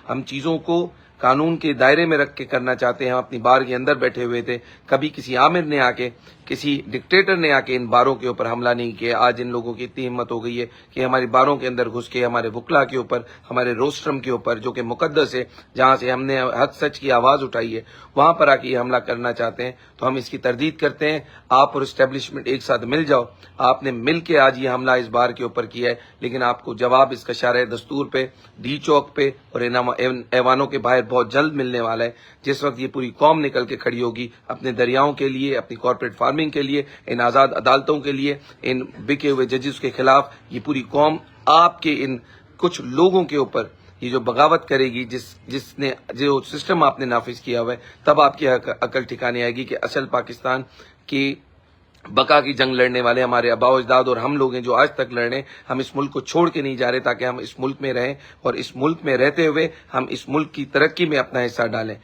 ہم چیزوں کو قانون کے دائرے میں رکھ کے کرنا چاہتے ہیں. ہم اپنی بار کے اندر بیٹھے ہوئے تھے. کبھی کسی عامر نے آ کے، کسی ڈکٹیٹر نے آ کے ان باروں کے اوپر حملہ نہیں کیا. آج ان لوگوں کی اتنی ہمت ہو گئی ہے کہ ہماری باروں کے اندر گھس کے ہمارے وکلا کے اوپر، ہمارے روسٹرم کے اوپر جو کہ مقدس ہے، جہاں سے ہم نے حق سچ کی آواز اٹھائی ہے، وہاں پر آ کے یہ حملہ کرنا چاہتے ہیں. تو ہم اس کی تردید کرتے ہیں. آپ اور اسٹیبلشمنٹ ایک ساتھ مل جاؤ. آپ نے مل کے آج یہ حملہ اس بار کے اوپر کیا ہے، لیکن آپ کو جواب اس کا شارع دستور پہ، ڈی چوک پہ اور ایوانوں کے باہر بہت جلد ملنے والا ہے. جس وقت یہ پوری قوم نکل کے کھڑی ہوگی اپنے دریاؤں کے لیے، اپنی کارپوریٹ فارمنگ کے لیے، ان آزاد عدالتوں کے لیے، ان بکے ہوئے ججز کے خلاف، یہ پوری قوم آپ کے ان کچھ لوگوں کے اوپر یہ جو بغاوت کرے گی، جس نے جو سسٹم آپ نے نافذ کیا ہوا ہے، تب آپ کی عقل ٹھکانے آئے گی کہ اصل پاکستان کی بقا کی جنگ لڑنے والے ہمارے آباء و اجداد اور ہم لوگ ہیں جو آج تک لڑ رہے ہیں. ہم اس ملک کو چھوڑ کے نہیں جا رہے تاکہ ہم اس ملک میں رہیں اور اس ملک میں رہتے ہوئے ہم اس ملک کی ترقی میں اپنا حصہ ڈالیں.